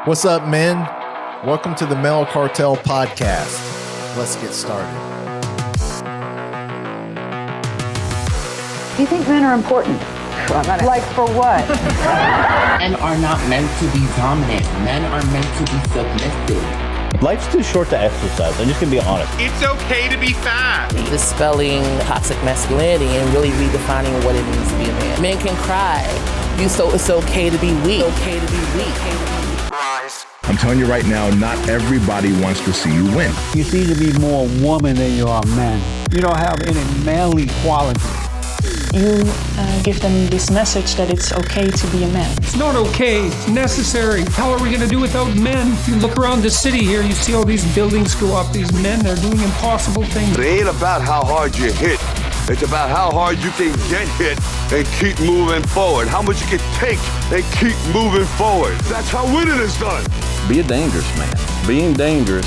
What's up, men? Welcome to the Male Cartel podcast. Let's get started. Do you think men are important? Like for what? Men are not meant to be dominant. Men are meant to be submissive. Life's too short to exercise. I'm just gonna be honest. It's okay to be fat. Dispelling toxic masculinity and really redefining what it means to be a man. Men can cry. So it's okay to be weak. It's okay to be weak. I'm telling you right now, not everybody wants to see you win. You seem to be more woman than you are man. You don't have any manly qualities. You give them this message that it's okay to be a man. It's not okay, it's necessary. How are we going to do without men? If you look around the city here, you see all these buildings go up. These men, they're doing impossible things. It ain't about how hard you hit. It's about how hard you can get hit and keep moving forward. How much you can take and keep moving forward. That's how winning is done. Be a dangerous man. Being dangerous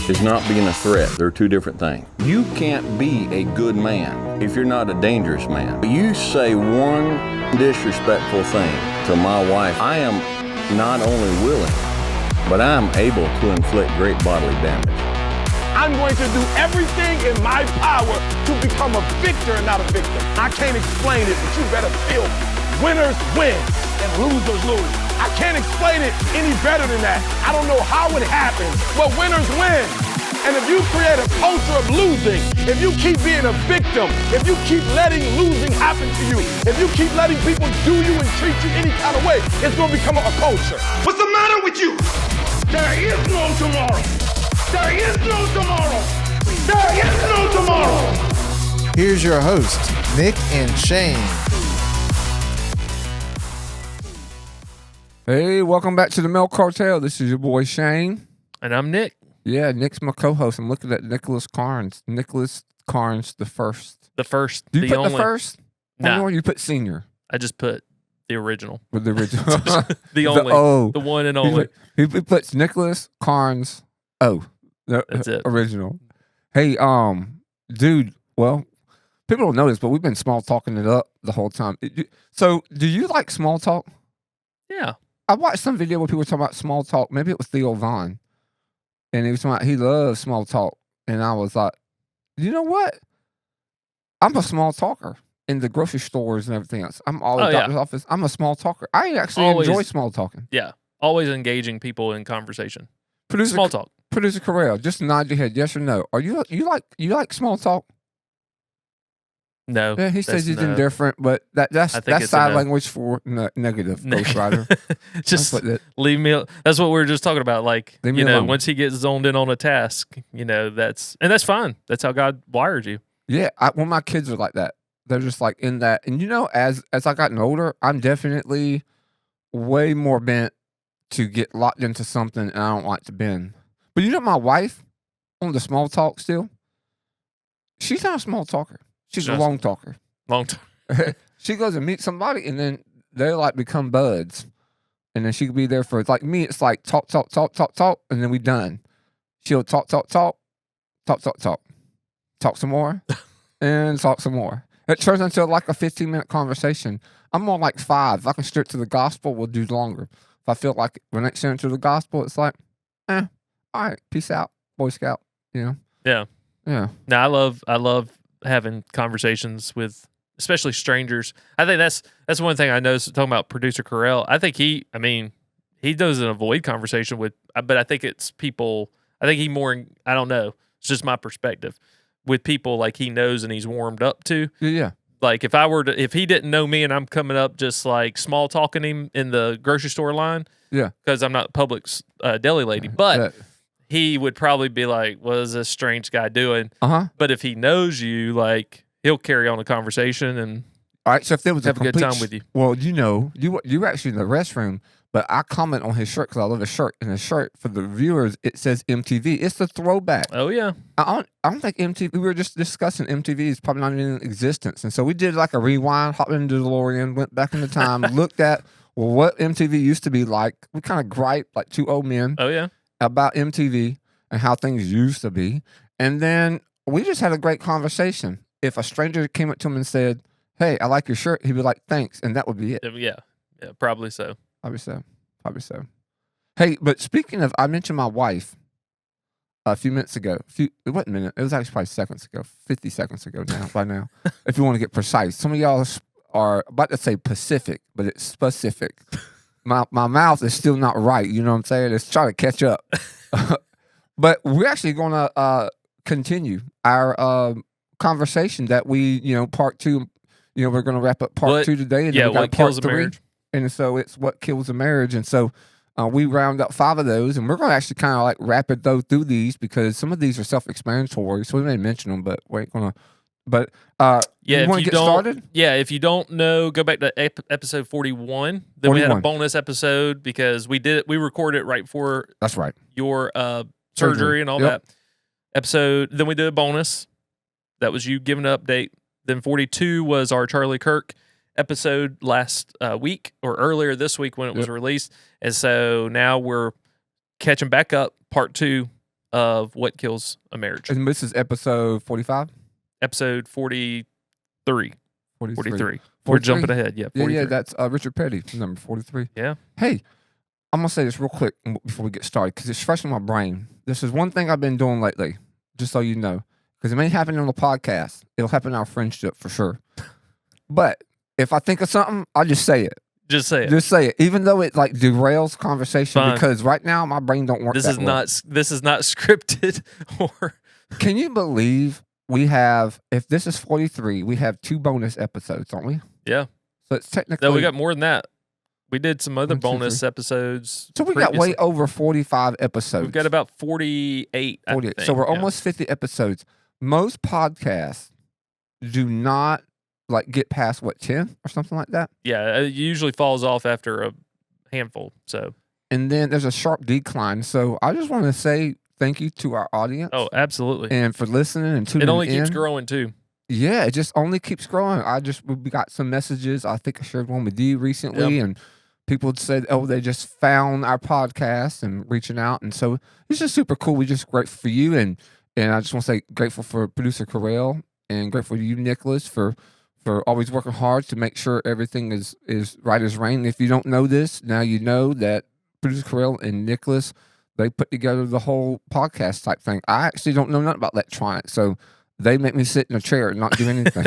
is not being a threat. They're two different things. You can't be a good man if you're not a dangerous man. You say one disrespectful thing to my wife, I am not only willing, but I'm able to inflict great bodily damage. I'm going to do everything in my power to become a victor and not a victim. I can't explain it, but you better feel me. Winners win and losers lose. I can't explain it any better than that. I don't know how it happens, but winners win. And if you create a culture of losing, if you keep being a victim, if you keep letting losing happen to you, if you keep letting people do you and treat you any kind of way, it's going to become a culture. What's the matter with you? There is no tomorrow. There is no tomorrow. There is no tomorrow. Here's your host, Nick and Shane. Hey, welcome back to the Male Cartel. This is your boy Shane. And I'm Nick. Yeah, Nick's my co-host. I'm looking at Nicholas Carnes. Nicholas Carnes the first. The first. Do you put the first? No. Or you put senior? I just put the original. With the original. the only. The one and only. He puts Nicholas Carnes. That's it. Original. Hey, dude, well, people don't know this, but we've been small talking it up the whole time. So, do you like small talk? Yeah. I watched some video where people were talking about small talk. Maybe it was Theo Vaughn. And he was talking about he loves small talk. And I was like, you know what? I'm a small talker in the grocery stores and everything else. I'm all in the doctor's office. I'm a small talker. I actually enjoy small talking. Yeah. Always engaging people in conversation. Small talk. Producer Carell, just nod your head, yes or no. Are you like small talk? No. Yeah, he says he's indifferent, but that's side language for negative, ghostwriter. Just leave me. That's what we were just talking about. Like, alone. Once he gets zoned in on a task, that's fine. That's how God wired you. Yeah, when my kids are like that, they're just like in that. And as I gotten older, I'm definitely way more bent to get locked into something, and I don't like to bend. But my wife on the small talk still, she's not a small talker. She's a long talker. Long talker. She goes and meets somebody, and then they like become buds. And then she could be there for, like me, it's like talk, and then we done. She'll talk some more, and talk some more. It turns into like a 15-minute conversation. I'm more like 5. If I can straight to the gospel, we'll do longer. If I feel like we're not sharing to the gospel, it's like, all right, peace out, Boy Scout. Yeah. Yeah. No, I love having conversations with, especially strangers. I think that's one thing I noticed talking about producer Carell. I think he doesn't avoid conversation with, but I think it's people. I think he more. I don't know. It's just my perspective with people like he knows and he's warmed up to. Yeah. Like if he didn't know me and I'm coming up just like small talking him in the grocery store line. Yeah. Because I'm not Publix deli lady, but. He would probably be like, what is this strange guy doing? But if he knows you, like, he'll carry on a conversation and all right, so if there was have a good time with you. Well, you were actually in the restroom, but I comment on his shirt because I love his shirt. And his shirt, for the viewers, it says MTV. It's the throwback. Oh, yeah. I don't think MTV, we were just discussing MTV is probably not in existence. And so we did like a rewind, hopped into the DeLorean, went back in the time, looked at what MTV used to be like. We kind of gripe like two old men. Oh, yeah. About MTV and how things used to be. And then we just had a great conversation. If a stranger came up to him and said, hey, I like your shirt, he'd be like, thanks. And that would be it. Yeah, probably so. Probably so. Probably so. Hey, but speaking of, I mentioned my wife a few minutes ago. It wasn't a minute. It was actually probably seconds ago. 50 seconds ago now. By now, if you want to get precise, some of y'all are about to say Pacific, but it's specific. My mouth is still not right. You know what I'm saying? It's trying to catch up. But we're actually going to continue our conversation that we, part 2. We're going to wrap up part 2 today, and then we got what part kills a 3. marriage. And so it's what kills a marriage, and so we round up 5 of those, and we're going to actually kind of like rapid go through these because some of these are self-explanatory, so we may mention them, but we ain't going to. But you want to get started? Yeah, if you don't know, go back to episode 41. Then we had a bonus episode because we recorded it right before. That's right. Your surgery and all that episode. Then we did a bonus. That was you giving an update. Then 42 was our Charlie Kirk episode last week or earlier this week when it was released. And so now we're catching back up part 2 of What Kills a Marriage. And this is episode 45? Episode 43. 43. We're jumping ahead. Yeah, 43. Yeah, that's Richard Petty, number 43. Yeah. Hey, I'm going to say this real quick before we get started because it's fresh in my brain. This is one thing I've been doing lately, just so you know, because it may happen on the podcast. It'll happen in our friendship for sure. But if I think of something, I'll just say it. Just say it. Just say it, even though it like derails conversation. Fine. Because right now my brain don't work. This is well. not scripted. Or can you believe we have? If this is 43, we have 2 bonus episodes, don't we? Yeah. So it's technically. No, we got more than that. We did some other 1, 2, bonus 3. episodes. So we got way over 45 episodes. We've got about 48. 48. So we're almost 50 episodes. Most podcasts do not like get past 10 or something like that. Yeah, it usually falls off after a handful. So, and then there's a sharp decline. So I just want to say thank you to our audience. Oh, absolutely. And for listening and tuning in. It only keeps growing too. Yeah, it just only keeps growing. We got some messages. I think I shared one with you recently, and people said, "Oh, they just found our podcast and reaching out." And so it's just super cool. We're just grateful for you, and I just want to say grateful for producer Carell and grateful to you, Nicholas, for always working hard to make sure everything is right as rain. If you don't know this, now you know that producer Carell and Nicholas, they put together the whole podcast type thing. I actually don't know nothing about electronics, so they make me sit in a chair and not do anything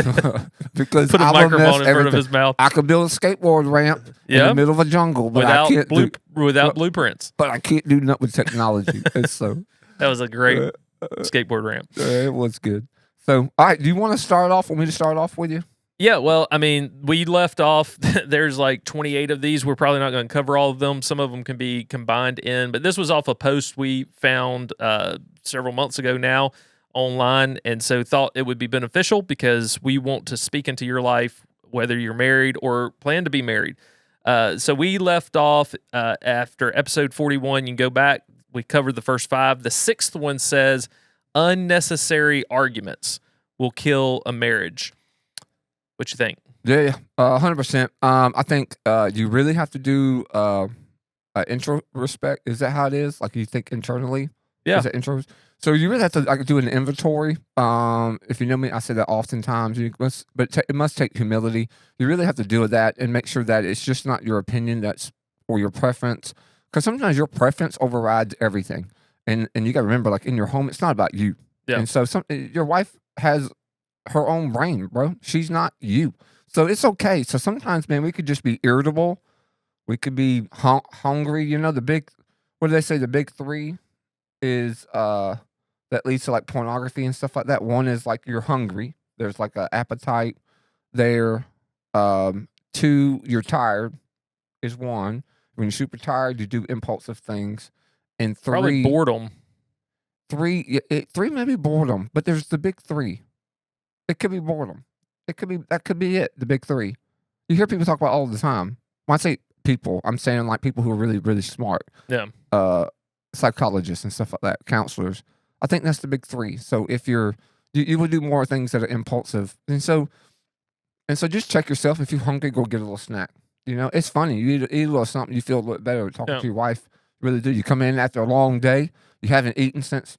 because put a microphone in front of his mouth. I could build a skateboard ramp in the middle of a jungle, but I can't without blueprints. But I can't do nothing with technology. So that was a great skateboard ramp. It was good. So, all right, do you want to start off? Want me to start off with you? Yeah, well, I mean, we left off, there's like 28 of these. We're probably not going to cover all of them. Some of them can be combined in, but this was off a post we found several months ago now online, and so thought it would be beneficial because we want to speak into your life, whether you're married or plan to be married. So we left off after episode 41. You can go back. We covered the first 5. The 6th one says, unnecessary arguments will kill a marriage. What you think? Yeah, 100%. I think you really have to do introspect. Is that how it is? Like you think internally? Yeah. Is that intro? So you really have to like do an inventory. If you know me, I say that oftentimes. It must take humility. You really have to do that and make sure that it's just not your opinion or your preference. Because sometimes your preference overrides everything. And you got to remember, like in your home, it's not about you. Yeah. And so your wife has her own brain, bro. She's not you. So it's okay. So sometimes, man, we could just be irritable. We could be hungry. You know, what do they say? The big 3 is that leads to like pornography and stuff like that. One is like you're hungry. There's like an appetite there. 2, you're tired is 1. When you're super tired, you do impulsive things. And 3, probably boredom. 3 may be boredom, but there's the big 3. It could be boredom. That could be it. The big 3. You hear people talk about all the time. When I say people, I'm saying like people who are really, really smart. Yeah. Psychologists and stuff like that, counselors. I think that's the big 3. So if you would do more things that are impulsive, and so just check yourself. If you're hungry, go get a little snack. You know, it's funny. You eat a little something, you feel a little better talking to your wife. You really do. You come in after a long day. You haven't eaten since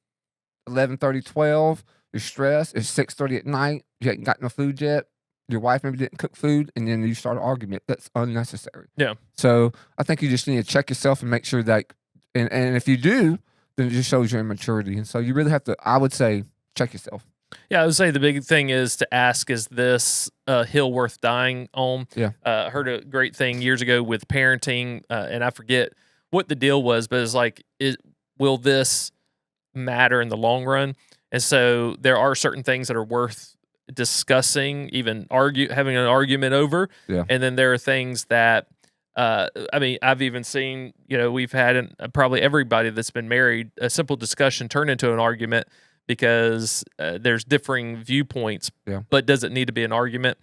11:30, 12. You're stressed. It's 6:30 at night. You haven't got no food yet. your wife maybe didn't cook food, and then you start an argument. That's unnecessary. Yeah. So I think you just need to check yourself and make sure that, and if you do, then it just shows your immaturity. And so you really have to, I would say, check yourself. Yeah, I would say the big thing is to ask, is this a hill worth dying on? Yeah. I heard a great thing years ago with parenting, and I forget what the deal was, but it's like, will this matter in the long run? And so there are certain things that are worth discussing, even having an argument over. Yeah. And then there are things that, I mean, I've even seen, we've had probably everybody that's been married, a simple discussion turn into an argument because there's differing viewpoints, but does it need to be an argument?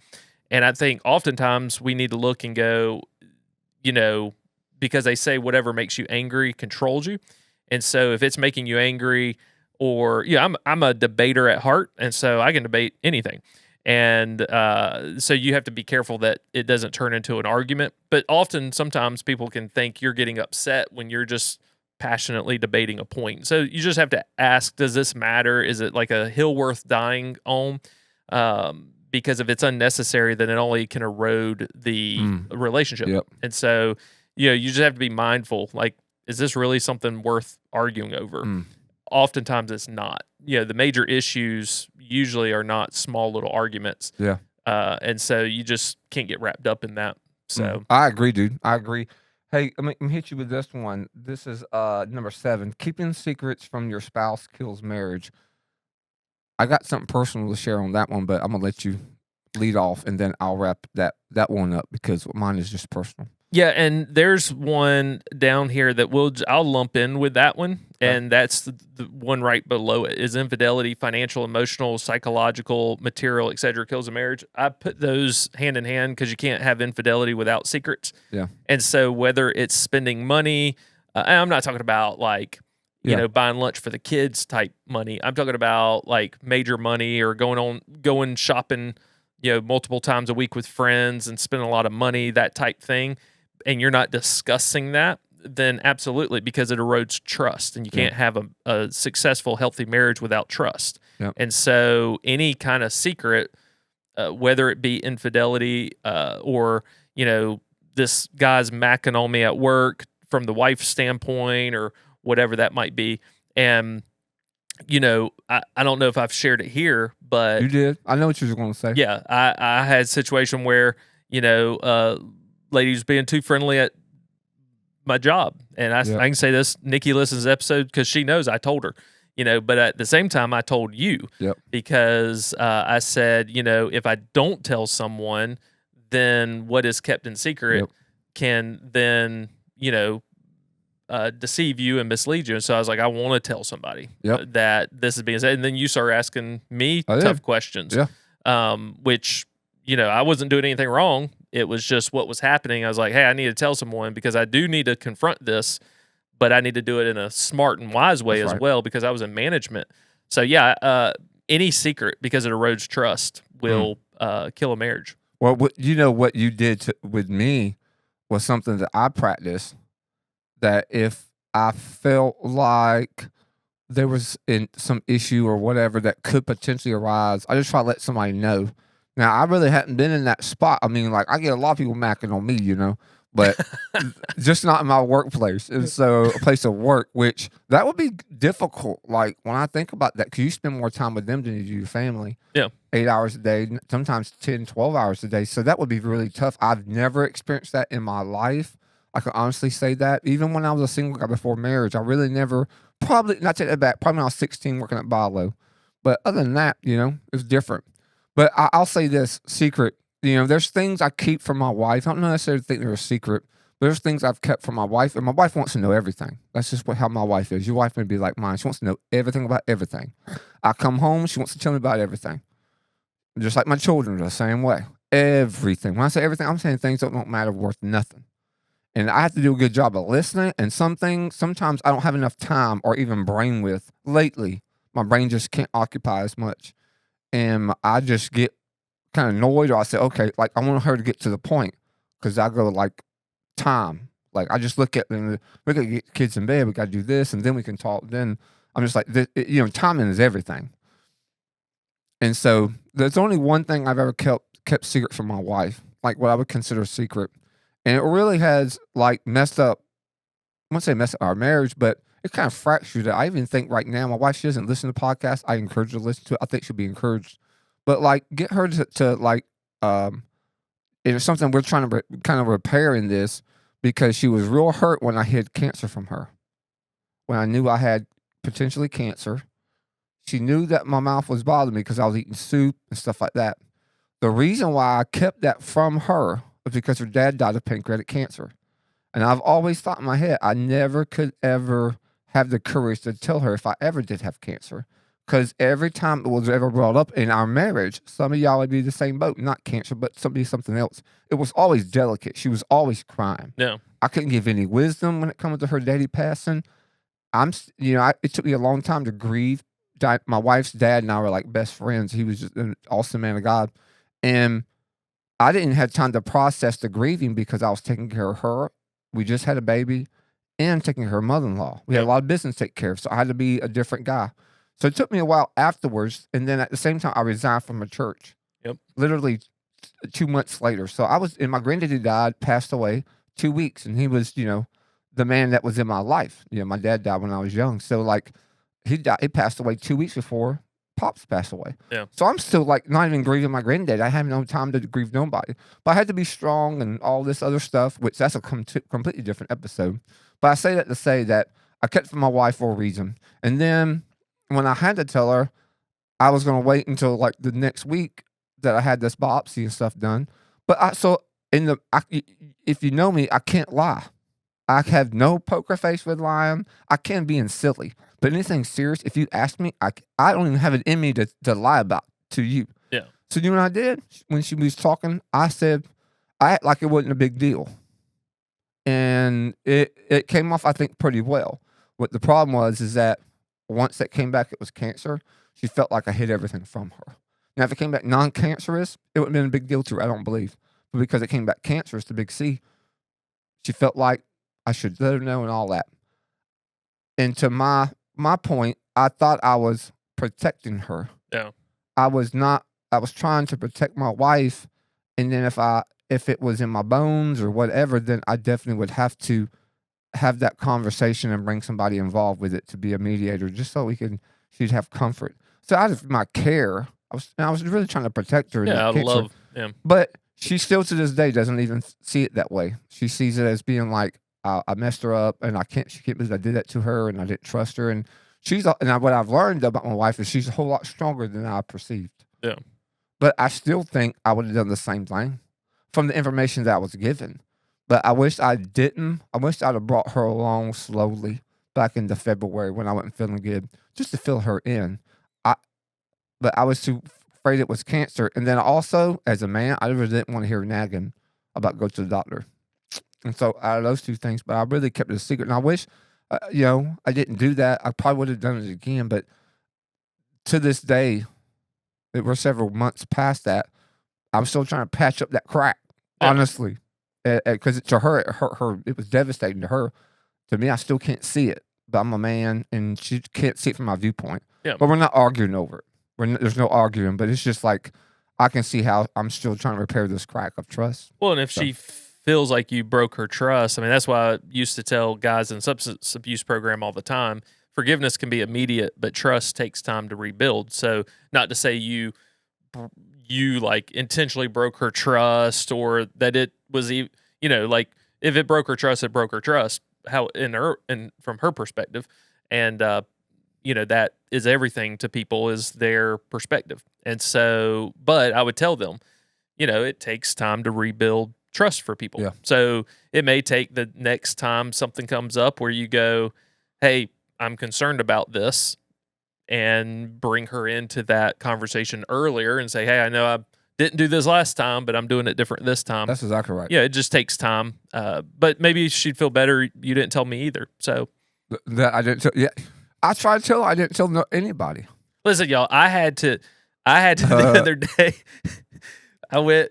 And I think oftentimes we need to look and go, because they say whatever makes you angry controls you. And so if it's making you angry, or I'm a debater at heart, and so I can debate anything. And so you have to be careful that it doesn't turn into an argument. But sometimes people can think you're getting upset when you're just passionately debating a point. So you just have to ask, does this matter? Is it like a hill worth dying on? Because if it's unnecessary, then it only can erode the relationship. Yep. And so, you just have to be mindful. Like, is this really something worth arguing over? Oftentimes it's not. The major issues usually are not small little arguments. Yeah. And so you just can't get wrapped up in that. So I agree, dude. I agree. Hey, let me hit you with this one. This is number 7. Keeping secrets from your spouse kills marriage. I got something personal to share on that one, but I'm gonna let you lead off, and then I'll wrap that one up because mine is just personal. Yeah, and there's one down here that I'll lump in with that one, and that's the one right below it is infidelity, financial, emotional, psychological, material, etc. kills a marriage. I put those hand in hand because you can't have infidelity without secrets. Yeah. And so whether it's spending money, and I'm not talking about like, buying lunch for the kids type money. I'm talking about like major money or going shopping, multiple times a week with friends and spending a lot of money, that type thing. And you're not discussing that, then absolutely, because it erodes trust, and you can't have a successful, healthy marriage without trust. Yep. And so any kind of secret, whether it be infidelity or, this guy's macking on me at work from the wife's standpoint or whatever that might be. And, I don't know if I've shared it here, but... You did. I know what you were going to say. Yeah. I had a situation where, ladies being too friendly at my job. And I can say this, Nikki listens to the episode because she knows I told her, but at the same time I told you because I said, if I don't tell someone, then what is kept in secret can then, deceive you and mislead you. And so I was like, I want to tell somebody that this is being said. And then you start asking me tough questions, which, I wasn't doing anything wrong. It was just what was happening. I was like, hey, I need to tell someone because I do need to confront this, but I need to do it in a smart and wise way well because I was in management. So, any secret, because it erodes trust, will kill a marriage. Well, what you did with me was something that I practiced, that if I felt like there was some issue or whatever that could potentially arise, I just try to let somebody know. Now, I really hadn't been in that spot. I mean, like, I get a lot of people macking on me, but just not in my workplace. And so a place of work, which that would be difficult. Like, when I think about that, because you spend more time with them than you do your family. Yeah. 8 hours a day, sometimes 10, 12 hours a day. So that would be really tough. I've never experienced that in my life. I can honestly say that. Even when I was a single guy before marriage, I really never, probably, not take that back, probably when I was 16 working at Bilo. But other than that, it was different. But I'll say this secret, there's things I keep from my wife. I don't necessarily think they're a secret, but there's things I've kept from my wife, and my wife wants to know everything. That's just how my wife is. Your wife may be like mine. She wants to know everything about everything. I come home, she wants to tell me about everything. Just like my children are the same way. Everything. When I say everything, I'm saying things that don't matter, worth nothing. And I have to do a good job of listening, and sometimes I don't have enough time or even brain with. Lately, my brain just can't occupy as much. And I just get kind of annoyed, or I say, okay, like, I want her to get to the point, because I go, like, time. Like, I just look at them, we got to get kids in bed, we got to do this, and then we can talk. Then I'm just like, timing is everything. And so there's only one thing I've ever kept kept secret from my wife, like what I would consider a secret. And it really has like messed up, I won't say messed up our marriage, but it kind of fractured it. I even think right now, my wife, she doesn't listen to podcasts. I encourage her to listen to it. I think she'll be encouraged. But like get her to like, it's something we're trying to kind of repair in this, because she was real hurt when I hid cancer from her. When I knew I had potentially cancer, she knew that my mouth was bothering me because I was eating soup and stuff like that. The reason why I kept that from her was because her dad died of pancreatic cancer. And I've always thought in my head, I never could ever have the courage to tell her if I ever did have cancer. Because every time it was ever brought up in our marriage, some of y'all would be the same boat, not cancer, but something else. It was always delicate. She was always crying. Yeah. I couldn't give any wisdom when it comes to her daddy passing. It took me a long time to grieve. My wife's dad and I were like best friends. He was just an awesome man of God. And I didn't have time to process the grieving because I was taking care of her. We just had a baby and taking care of her mother-in-law. We had a lot of business to take care of, so I had to be a different guy. So it took me a while afterwards. And then at the same time, I resigned from a church. Yep. Literally 2 months later. So my granddaddy died, passed away 2 weeks. And he was, the man that was in my life. My dad died when I was young. So like he passed away 2 weeks before Pops passed away. Yeah. So I'm still like not even grieving my granddad. I have no time to grieve nobody. But I had to be strong and all this other stuff, which that's a completely different episode. But I say that to say that I kept it from my wife for a reason. And then when I had to tell her, I was going to wait until like the next week that I had this biopsy and stuff done. But if you know me, I can't lie. I have no poker face with lying. I can be in silly. But anything serious, if you ask me, I don't even have it in me to lie about to you. Yeah. So you know what I did? When she was talking, I said, I act like it wasn't a big deal. And it came off, I think, pretty well. What the problem was is that once that came back, it was cancer. She felt like I hid everything from her. Now, if it came back non-cancerous, it would have been a big deal to her, I don't believe. But because it came back cancerous, the big C, she felt like I should let her know and all that. And to my point, I thought I was protecting her. Yeah. I was trying to protect my wife. And then if it was in my bones or whatever, then I definitely would have to have that conversation and bring somebody involved with it to be a mediator, just so she'd have comfort. So out of my care, I was really trying to protect her. Yeah, I love. Yeah. But she still to this day doesn't even see it that way. She sees it as being like, I messed her up, and she can't believe I did that to her, and I didn't trust her. And what I've learned about my wife is she's a whole lot stronger than I perceived. Yeah. But I still think I would have done the same thing from the information that I was given. But I wish I didn't. I wish I'd have brought her along slowly back into February when I wasn't feeling good, just to fill her in. But I was too afraid it was cancer. And then also, as a man, I really didn't want to hear nagging about go to the doctor. And so out of those two things, but I really kept it a secret. And I wish, I didn't do that. I probably would have done it again. But to this day, it was several months past that, I'm still trying to patch up that crack, honestly. Because to her, it was devastating to her. To me, I still can't see it. But I'm a man, and she can't see it from my viewpoint. Yeah. But we're not arguing over it. There's no arguing, but it's just like I can see how I'm still trying to repair this crack of trust. Well, and if she feels like you broke her trust, I mean, that's why I used to tell guys in substance abuse program all the time, forgiveness can be immediate, but trust takes time to rebuild. So not to say you like intentionally broke her trust, or that it was, like if it broke her trust, it broke her trust. How from her perspective, and that is everything to people, is their perspective. And so, but I would tell them, it takes time to rebuild trust for people. Yeah. So it may take the next time something comes up where you go, hey, I'm concerned about this, and bring her into that conversation earlier and say, hey, I know I didn't do this last time, but I'm doing it different this time. That's exactly right. Yeah, it just takes time. But maybe she'd feel better. You didn't tell me either. So that I didn't tell. Yeah, I tried to tell her. I didn't tell anybody. Listen, y'all, I had to the other day.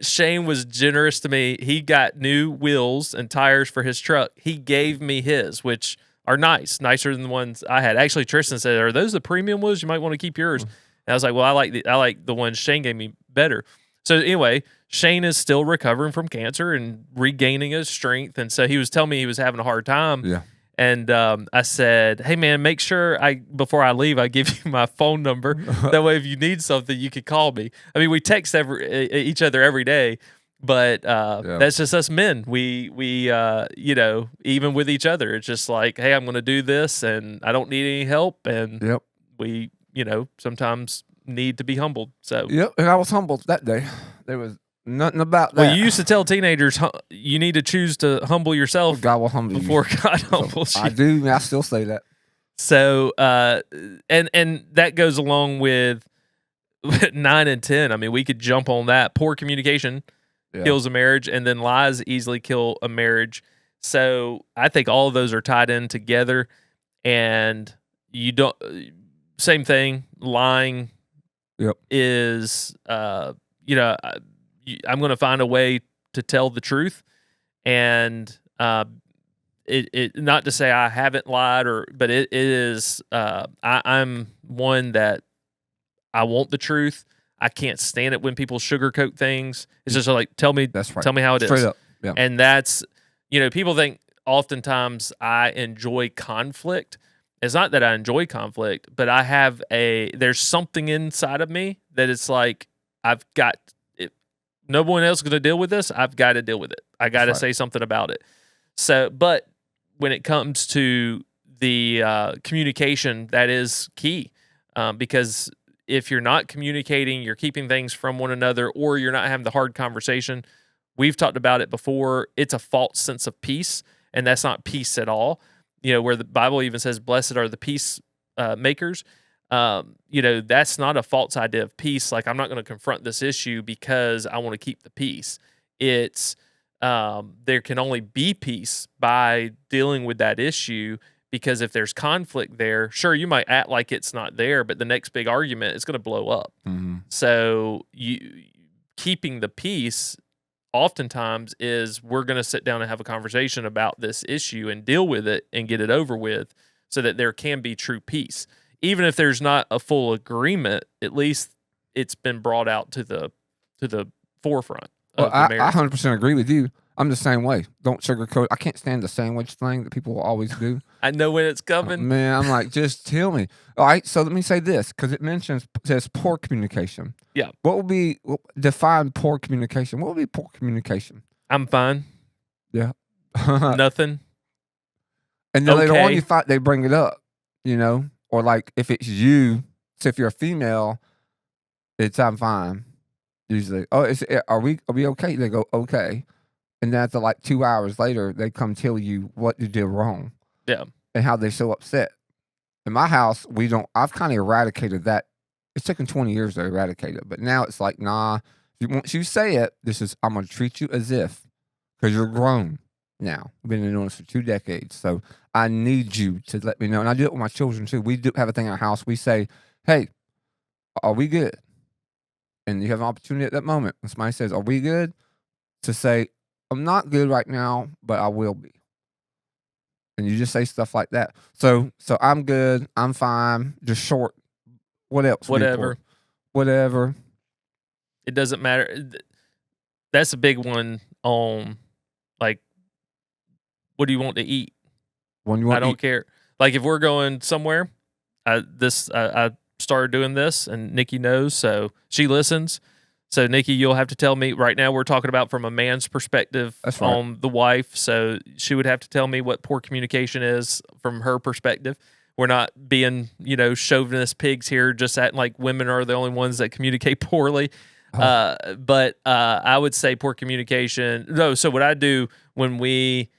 Shane was generous to me. He got new wheels and tires for his truck. He gave me his, which are nicer than the ones I had. Actually, Tristan said, "Are those the premium wheels? You might want to keep yours." And I was like, "Well, I like the ones Shane gave me better." So anyway, Shane is still recovering from cancer and regaining his strength. And so he was telling me he was having a hard time. Yeah. And I said, hey, man, make sure before I leave, I give you my phone number. That way, if you need something, you could call me. I mean, we text each other every day, but that's just us men. We even with each other, it's just like, hey, I'm going to do this and I don't need any help. And we, sometimes need to be humbled. So, and I was humbled that day. There was nothing about that. Well, you used to tell teenagers you need to choose to humble yourself. God will humble before you. God humbles you. I do. I still say that. So, and that goes along with 9 and 10. I mean, we could jump on that. Poor communication kills a marriage, and then lies easily kill a marriage. So, I think all of those are tied in together. And you don't. Same thing. Lying. Is I'm going to find a way to tell the truth, and it not to say I haven't lied, but it is I'm one that I want the truth. I can't stand it when people sugarcoat things. It's just like tell me how it is. Straight up. Yeah. And that's people think oftentimes I enjoy conflict. It's not that I enjoy conflict, but I have there's something inside of me that it's like I've got. No one else is going to deal with this. I've got to deal with it. I got to say something about it. So, but when it comes to the communication, that is key because if you're not communicating, you're keeping things from one another, or you're not having the hard conversation. We've talked about it before. It's a false sense of peace, and that's not peace at all. Where the Bible even says, "Blessed are the peace makers." That's not a false idea of peace. Like, I'm not going to confront this issue because I want to keep the peace. It's there can only be peace by dealing with that issue, because if there's conflict there, sure, you might act like it's not there, but the next big argument is going to blow up. Mm-hmm. So keeping the peace oftentimes is we're going to sit down and have a conversation about this issue and deal with it and get it over with so that there can be true peace. Even if there's not a full agreement, at least it's been brought out to the forefront. Well, I 100% agree with you. I'm the same way. Don't sugarcoat. I can't stand the sandwich thing that people will always do. I know when it's coming. Man, I'm like, just tell me. All right, so let me say this, because it says poor communication. Yeah. Define poor communication? What would be poor communication? I'm fine. Yeah. Nothing. And then later on, they bring it up, or like if it's you, so if you're a female, it's I'm fine. Usually, are we okay? They go okay, and then after like 2 hours later, they come tell you what you did wrong. Yeah, and how they're so upset. In my house, we don't. I've kind of eradicated that. It's taken 20 years to eradicate it, but now it's like, nah. Once you say it, I'm gonna treat you as if, because you're grown now. We've been doing this for 2 decades, so I need you to let me know. And I do it with my children too. We do have a thing in our house. We say, "Hey, are we good?" And you have an opportunity at that moment when somebody says, "Are we good?" to say, "I'm not good right now, but I will be." And you just say stuff like that. So I'm good. I'm fine. Just short. What else? Whatever. It doesn't matter. That's a big one on, like, what do you want to eat? I don't care. Like, if we're going somewhere, I started doing this, and Nikki knows, so she listens. So, Nikki, you'll have to tell me. Right now, we're talking about from a man's perspective on the wife. So, she would have to tell me what poor communication is from her perspective. We're not being, chauvinist pigs here, just acting like women are the only ones that communicate poorly. But I would say poor communication. No, so what I do when we,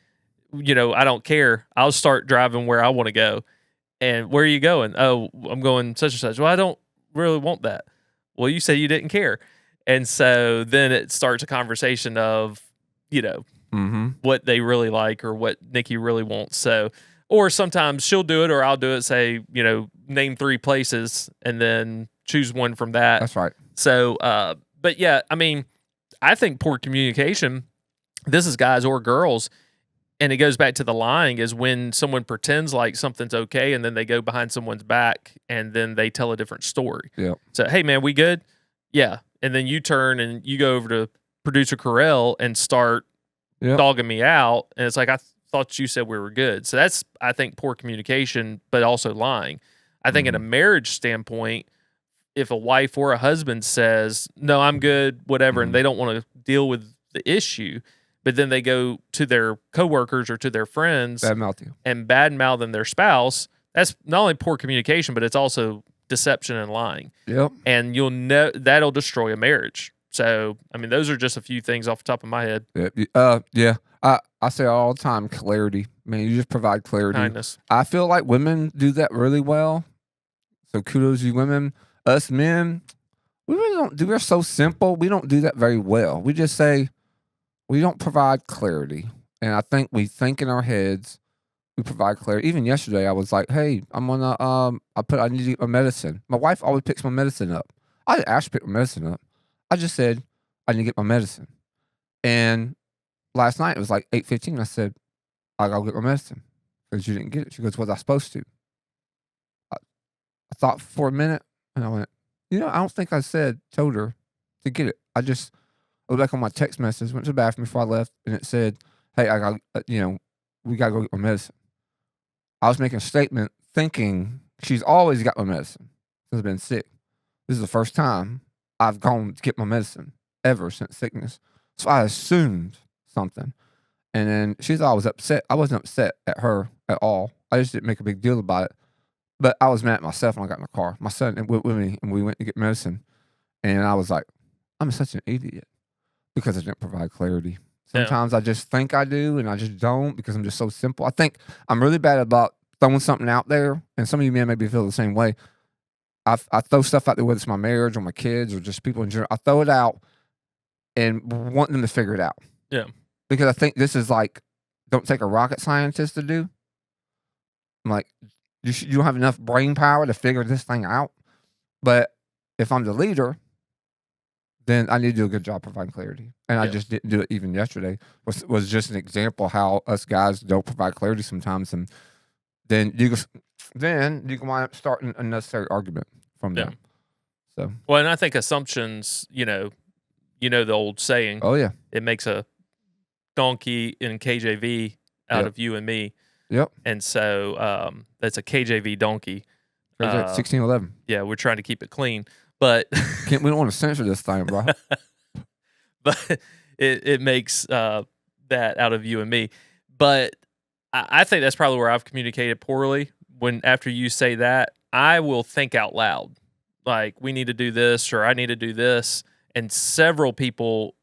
I don't care. I'll start driving where I want to go. And where are you going? Oh, I'm going such and such. Well, I don't really want that. Well, you said you didn't care. And so then it starts a conversation of, what they really like or what Nikki really wants. So, or sometimes she'll do it or I'll do it, say, name 3 places and then choose one from that. That's right. So, but yeah, I mean, I think poor communication, this is guys or girls, and it goes back to the lying, is when someone pretends like something's okay and then they go behind someone's back and then they tell a different story. Yeah. So, hey man, we good? Yeah. And then you turn and you go over to producer Carell and start Yep. dogging me out, and it's like I thought you said we were good. So that's, I think, poor communication, but also lying. I think in a marriage standpoint, if a wife or a husband says, "No, I'm good," whatever, and they don't want to deal with the issue, but then they go to their coworkers or to their friends Badmouth you. and badmouthing their spouse, that's not only poor communication, but it's also deception and lying. Yep. And you'll know that'll destroy a marriage. So, I mean, those are just a few things off the top of my head. Yeah. I say all the time, clarity. Man, you just provide clarity. Kindness. I feel like women do that really well. So kudos to you women. Us men, we really don't do. We're so simple. We don't do that very well. We just say we don't provide clarity. And I think we think in our heads, we provide clarity. Even yesterday, I was like, "Hey, I'm gonna I need to get my medicine." My wife always picks my medicine up. I didn't ask her to pick my medicine up. I just said I need to get my medicine. And last night it was like 8:15. I said, "I gotta get my medicine because you didn't get it." She goes, "Was I supposed to?" I thought for a minute, and I went, I don't think I told her to get it. I looked back on my text message, went to the bathroom before I left, and it said, "Hey, I got we gotta go get my medicine." I was making a statement thinking she's always got my medicine since I've been sick. This is the first time I've gone to get my medicine ever since sickness. So I assumed something. And then she thought I was upset. I wasn't upset at her at all. I just didn't make a big deal about it. But I was mad at myself when I got in the car. My son went with me, and we went to get medicine. And I was like, I'm such an idiot because I didn't provide clarity. Sometimes I just think I do, and I just don't because I'm just so simple. I think I'm really bad about throwing something out there, and some of you men maybe feel the same way. I throw stuff out there, whether it's my marriage or my kids or just people in general. I throw it out and want them to figure it out. Yeah. Because I think this is like, don't take a rocket scientist to do. I'm like, you don't have enough brain power to figure this thing out. But if I'm the leader, then I need to do a good job providing clarity. And I just didn't do it even yesterday. Was just an example how us guys don't provide clarity sometimes. And then you can wind up starting a unnecessary argument from them. So, well, and I think assumptions, the old saying. Oh, yeah. It makes a donkey in KJV out of you and me. Yep. And so that's a KJV donkey. 1611. Yeah, we're trying to keep it clean. But we don't want to censor this thing, bro. But it makes that out of you and me. But I think that's probably where I've communicated poorly. When after you say that, I will think out loud, like we need to do this or I need to do this, and several people.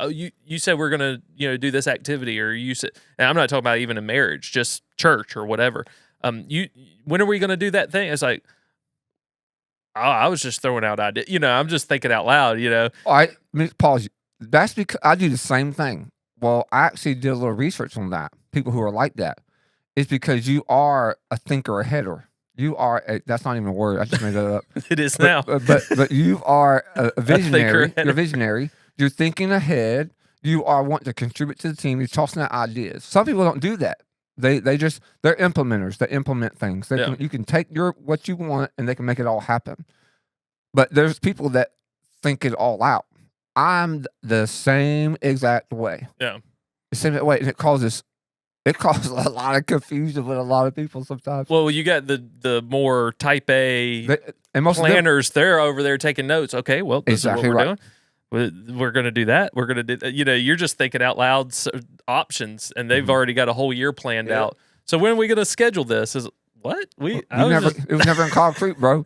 You said we're gonna do this activity, or you said, and I'm not talking about even a marriage, just church or whatever. When are we gonna do that thing? It's like, oh, I was just throwing out ideas. I'm just thinking out loud. All right, pause. That's because I do the same thing. Well, I actually did a little research on that. People who are like that, it's because you are a thinker, a header. You are that's not even a word. I just made that up. It is now. But you are a visionary. You're a visionary. You're thinking ahead. You are wanting to contribute to the team. You're tossing out ideas. Some people don't do that. They're implementers. They implement things. You can take what you want and they can make it all happen. But there's people that think it all out. I'm the same exact way. Yeah. The same way, and it causes a lot of confusion with a lot of people sometimes. Well, you got the more type A and most planners. They're over there taking notes. Okay, well, this exactly is what we're right. doing. We're going to do that. We're going to do that. You're just thinking out loud options, and they've already got a whole year planned out. So when are we going to schedule this? Is what it was never in concrete, bro.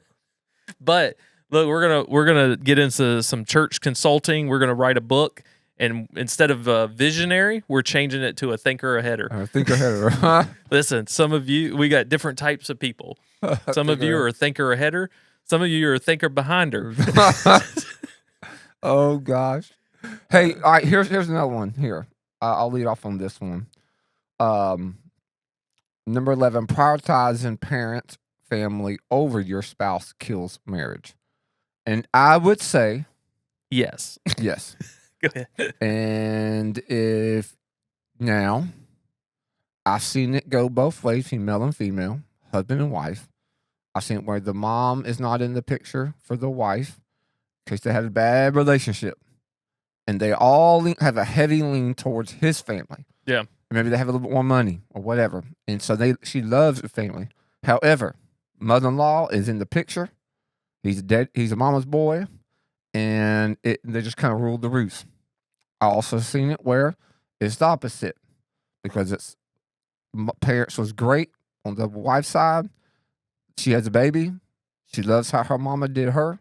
But look, we're gonna get into some church consulting. We're gonna write a book, and instead of visionary, we're changing it to a thinker, a header. A thinker, header. Listen, some of you, we got different types of people. Some of you are a thinker, a header. Some of you are a thinker behinder. Oh gosh. Hey, all right. Here's another one. Here, I'll lead off on this one. Number 11: prioritizing parent family over your spouse kills marriage. And I would say, yes. Yes. Go ahead. And I've seen it go both ways, male and female, husband and wife. I've seen it where the mom is not in the picture for the wife because they had a bad relationship. and they all have a heavy lean towards his family. Yeah. Maybe they have a little bit more money or whatever, and so she loves the family. However, mother-in-law is in the picture. He's dead. He's a mama's boy, and they just kind of ruled the roost. I also seen it where it's the opposite, because parents was great on the wife's side. She has a baby. She loves how her mama did her,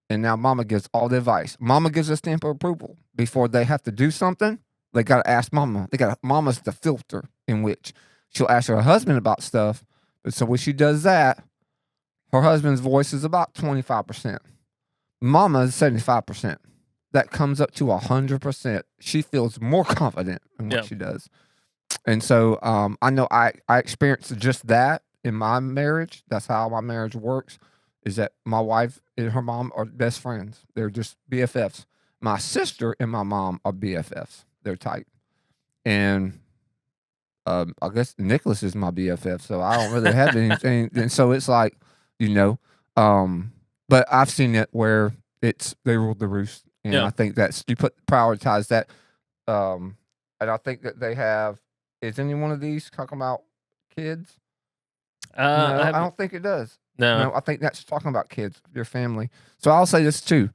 and now mama gives all the advice. Mama gives a stamp of approval before they have to do something. They gotta ask mama. Mama's the filter in which she'll ask her husband about stuff. But so when she does that, her husband's voice is about 25%. Mama is 75%. That comes up to 100%. She feels more confident in what she does. And so I know I experienced just that in my marriage. That's how my marriage works, is that my wife and her mom are best friends. They're just BFFs. My sister and my mom are BFFs. They're tight. And I guess Nicholas is my BFF, so I don't really have anything. And so it's like, but I've seen it where they ruled the roost. And I think that's, you prioritize that. And I think that they have, is any one of these talking about kids? No, I don't think it does. No, I think that's talking about kids, your family. So I'll say this too: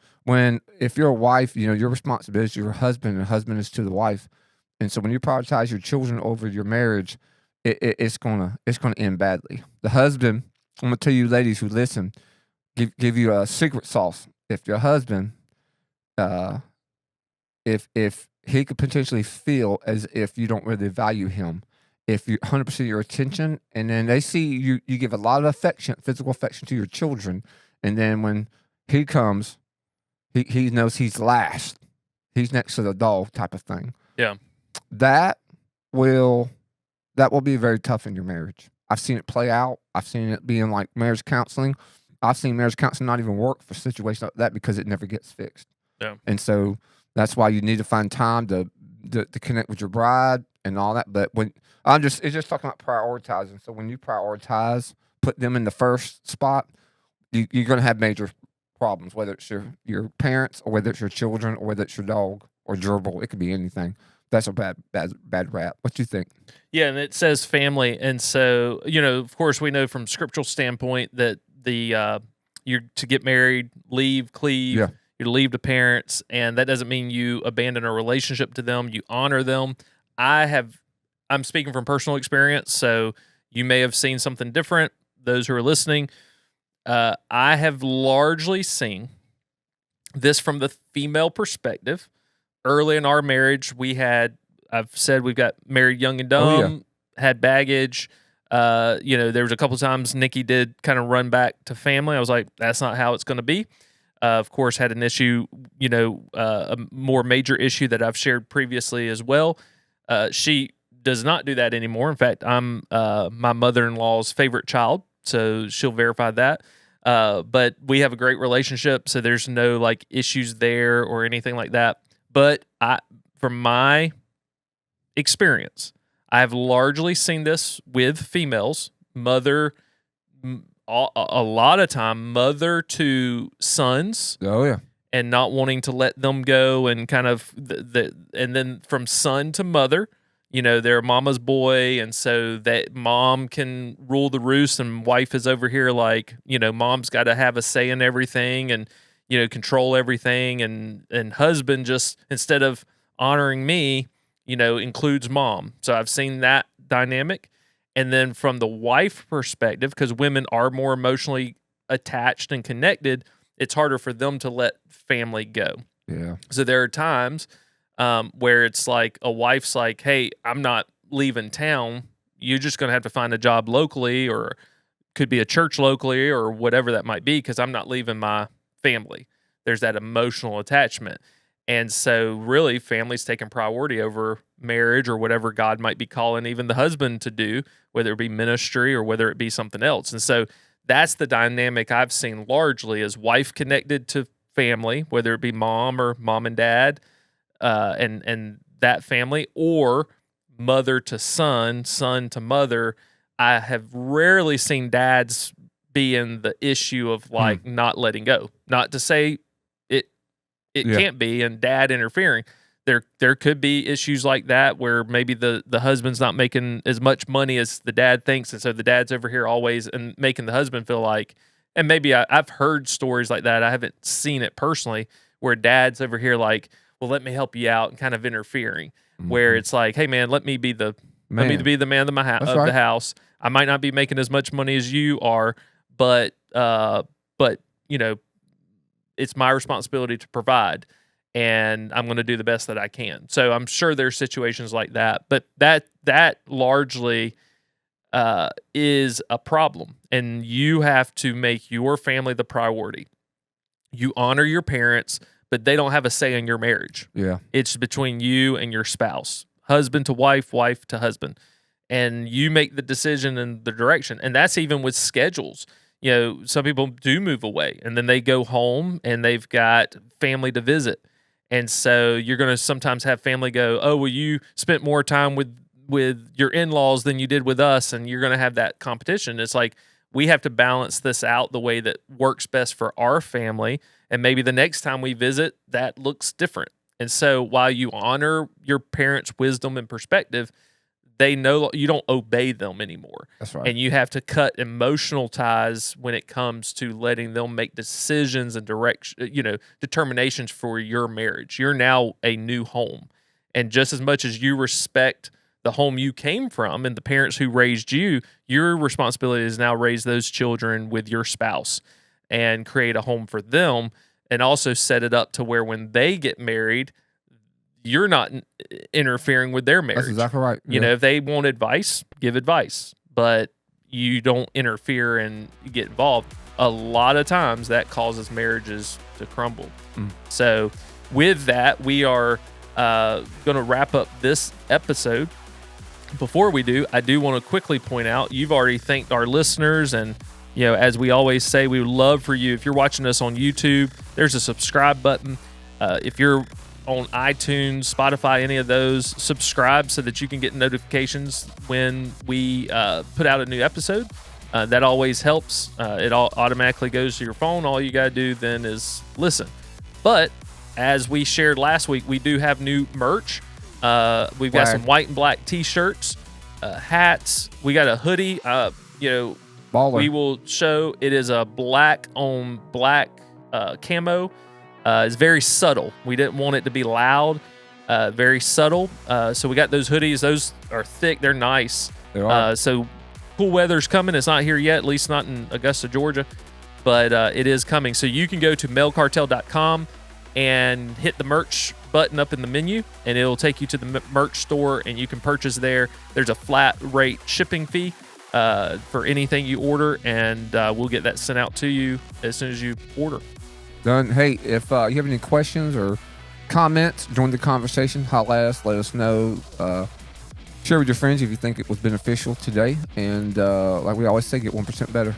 if you're a wife, your responsibility is to your husband, and husband is to the wife. And so when you prioritize your children over your marriage, it's gonna end badly. The husband, I'm gonna tell you, ladies who listen, give you a secret sauce. If your husband, if he could potentially feel as if you don't really value him, if you 100% your attention, and then they see you give a lot of affection, physical affection to your children, and then when he comes, he knows he's last. He's next to the dog type of thing. Yeah. That will be very tough in your marriage. I've seen it play out. I've seen it being like marriage counseling. I've seen marriage counseling not even work for situations like that because it never gets fixed. Yeah. And so that's why you need to find time to connect with your bride and all that. But it's just talking about prioritizing. So when you prioritize, put them in the first spot, you're going to have major problems, whether it's your parents or whether it's your children or whether it's your dog or gerbil. It could be anything. That's a bad rap. What do you think? Yeah, and it says family, and so of course, we know from scriptural standpoint that you're to get married, cleave. Yeah. You leave the parents, and that doesn't mean you abandon a relationship to them. You honor them. I'm speaking from personal experience, so you may have seen something different. Those who are listening, I have largely seen this from the female perspective. Early in our marriage, I've said we've got married young and dumb, had baggage. There was a couple times Nikki did kind of run back to family. I was like, that's not how it's going to be. Of course, had an issue, a more major issue that I've shared previously as well. She does not do that anymore. In fact, I'm my mother-in-law's favorite child, so she'll verify that. But we have a great relationship, so there's no like issues there or anything like that. But from my experience, I have largely seen this with females, a lot of time mother to sons. Oh yeah. And not wanting to let them go, and kind of and then from son to mother, they're mama's boy, and so that mom can rule the roost, and wife is over here like, mom's got to have a say in everything, and control everything, and husband just, instead of honoring me, includes mom. So I've seen that dynamic. And then from the wife perspective, because women are more emotionally attached and connected, it's harder for them to let family go. Yeah. So there are times where it's like a wife's like, hey, I'm not leaving town. You're just going to have to find a job locally, or could be a church locally, or whatever that might be, because I'm not leaving my family. There's that emotional attachment. And so really family's taking priority over marriage or whatever God might be calling even the husband to do, whether it be ministry or whether it be something else. And so that's the dynamic I've seen largely, is wife connected to family, whether it be mom or mom and dad, and that family, or mother to son, son to mother. I have rarely seen dads be in the issue of like not letting go. Not to say it can't be, and dad interfering. There could be issues like that where maybe the husband's not making as much money as the dad thinks, and so the dad's over here always and making the husband feel like, and maybe I've heard stories like that. I haven't seen it personally where dad's over here like, well, let me help you out and kind of interfering, where it's like, hey man, let me be the man of the house. I might not be making as much money as you are, but you know, it's my responsibility to provide. And I'm going to do the best that I can. So I'm sure there's situations like that, but that largely is a problem. And you have to make your family the priority. You honor your parents, but they don't have a say in your marriage. Yeah, it's between you and your spouse, husband to wife, wife to husband, and you make the decision in the direction. And that's even with schedules. You know, some people do move away, and then they go home, and they've got family to visit. And so you're going to sometimes have family go, oh, well, you spent more time with your in-laws than you did with us, and you're going to have that competition. It's like we have to balance this out the way that works best for our family, and maybe the next time we visit, that looks different. And so while you honor your parents' wisdom and perspective, they know you don't obey them anymore. That's right. And you have to cut emotional ties when it comes to letting them make decisions and determinations for your marriage. You're now a new home. And just as much as you respect the home you came from and the parents who raised you, your responsibility is now raise those children with your spouse and create a home for them, and also set it up to where when they get married, you're not interfering with their marriage. That's exactly right. You know, if they want advice, give advice, but you don't interfere and get involved. A lot of times that causes marriages to crumble. So with that, we are going to wrap up this episode. Before we do, I do want to quickly point out, you've already thanked our listeners, and you know, as we always say, we would love for you, if you're watching us on YouTube, there's a subscribe button. If you're on iTunes, Spotify, any of those, subscribe so that you can get notifications when we put out a new episode. That always helps. It all automatically goes to your phone. All you got to do then is listen. But as we shared last week, we do have new merch. We've got some white and black t-shirts, hats. We got a hoodie. Baller. We will show. It is a black on black camo. It's very subtle. We didn't want it to be loud. Very subtle. So we got those hoodies. Those are thick. They're nice. They are. So cool weather's coming. It's not here yet, at least not in Augusta, Georgia, but it is coming. So you can go to malecartel.com and hit the merch button up in the menu, and it'll take you to the merch store, and you can purchase there. There's a flat rate shipping fee for anything you order, and we'll get that sent out to you as soon as you order. Done. Hey, if you have any questions or comments, join the conversation. Holla at us. Let us know. Share with your friends if you think it was beneficial today. And like we always say, get 1% better.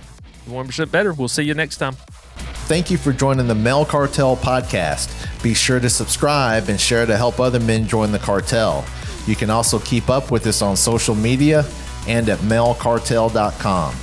1% better. We'll see you next time. Thank you for joining the Male Cartel podcast. Be sure to subscribe and share to help other men join the cartel. You can also keep up with us on social media and at malecartel.com.